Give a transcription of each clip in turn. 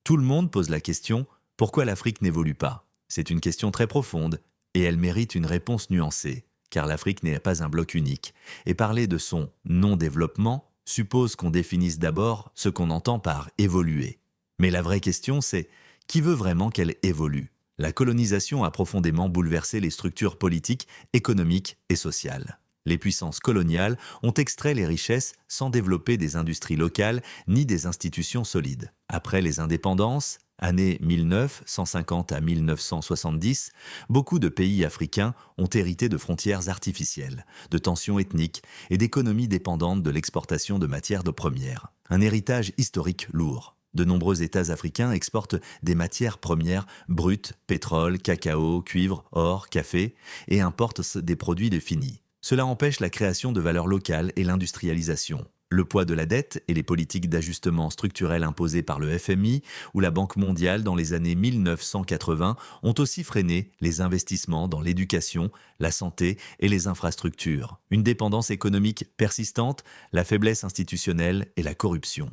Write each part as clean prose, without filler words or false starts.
Tout le monde pose la question: pourquoi l'Afrique n'évolue pas? C'est une question très profonde et elle mérite une réponse nuancée, car l'Afrique n'est pas un bloc unique. Et parler de son non-développement suppose qu'on définisse d'abord ce qu'on entend par évoluer. Mais la vraie question, c'est: qui veut vraiment qu'elle évolue? La colonisation a profondément bouleversé les structures politiques, économiques et sociales. Les puissances coloniales ont extrait les richesses sans développer des industries locales ni des institutions solides. Après les indépendances, années 1950 à 1970, beaucoup de pays africains ont hérité de frontières artificielles, de tensions ethniques et d'économies dépendantes de l'exportation de matières de premières. Un héritage historique lourd. De nombreux États africains exportent des matières premières brutes, pétrole, cacao, cuivre, or, café, et importent des produits de finis. Cela empêche la création de valeur locale et l'industrialisation. Le poids de la dette et les politiques d'ajustement structurel imposées par le FMI ou la Banque mondiale dans les années 1980 ont aussi freiné les investissements dans l'éducation, la santé et les infrastructures. Une dépendance économique persistante, la faiblesse institutionnelle et la corruption.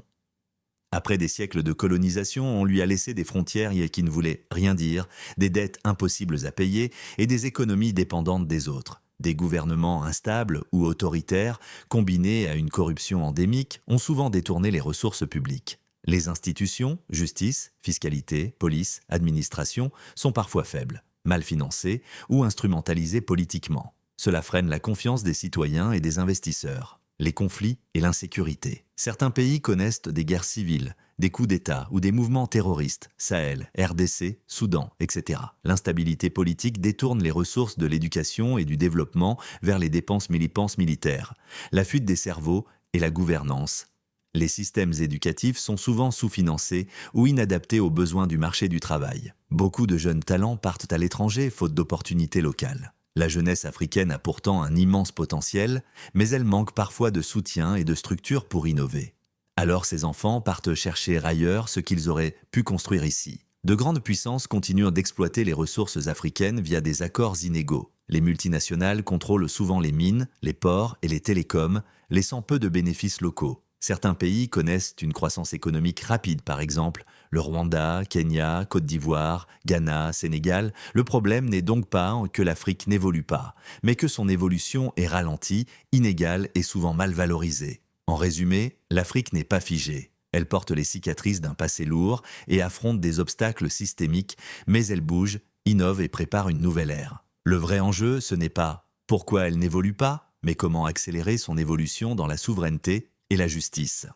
Après des siècles de colonisation, on lui a laissé des frontières qui ne voulaient rien dire, des dettes impossibles à payer et des économies dépendantes des autres. Des gouvernements instables ou autoritaires, combinés à une corruption endémique, ont souvent détourné les ressources publiques. Les institutions, justice, fiscalité, police, administration, sont parfois faibles, mal financées ou instrumentalisées politiquement. Cela freine la confiance des citoyens et des investisseurs. Les conflits et l'insécurité. Certains pays connaissent des guerres civiles, des coups d'État ou des mouvements terroristes, Sahel, RDC, Soudan, etc. L'instabilité politique détourne les ressources de l'éducation et du développement vers les dépenses militaires, la fuite des cerveaux et la gouvernance. Les systèmes éducatifs sont souvent sous-financés ou inadaptés aux besoins du marché du travail. Beaucoup de jeunes talents partent à l'étranger faute d'opportunités locales. La jeunesse africaine a pourtant un immense potentiel, mais elle manque parfois de soutien et de structures pour innover. Alors ces enfants partent chercher ailleurs ce qu'ils auraient pu construire ici. De grandes puissances continuent d'exploiter les ressources africaines via des accords inégaux. Les multinationales contrôlent souvent les mines, les ports et les télécoms, laissant peu de bénéfices locaux. Certains pays connaissent une croissance économique rapide, par exemple le Rwanda, Kenya, Côte d'Ivoire, Ghana, Sénégal. Le problème n'est donc pas que l'Afrique n'évolue pas, mais que son évolution est ralentie, inégale et souvent mal valorisée. En résumé, l'Afrique n'est pas figée. Elle porte les cicatrices d'un passé lourd et affronte des obstacles systémiques, mais elle bouge, innove et prépare une nouvelle ère. Le vrai enjeu, ce n'est pas pourquoi elle n'évolue pas, mais comment accélérer son évolution dans la souveraineté et la justice.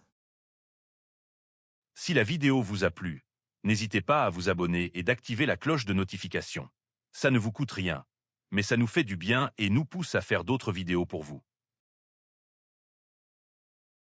Si la vidéo vous a plu, n'hésitez pas à vous abonner et d'activer la cloche de notification. Ça ne vous coûte rien, mais ça nous fait du bien et nous pousse à faire d'autres vidéos pour vous.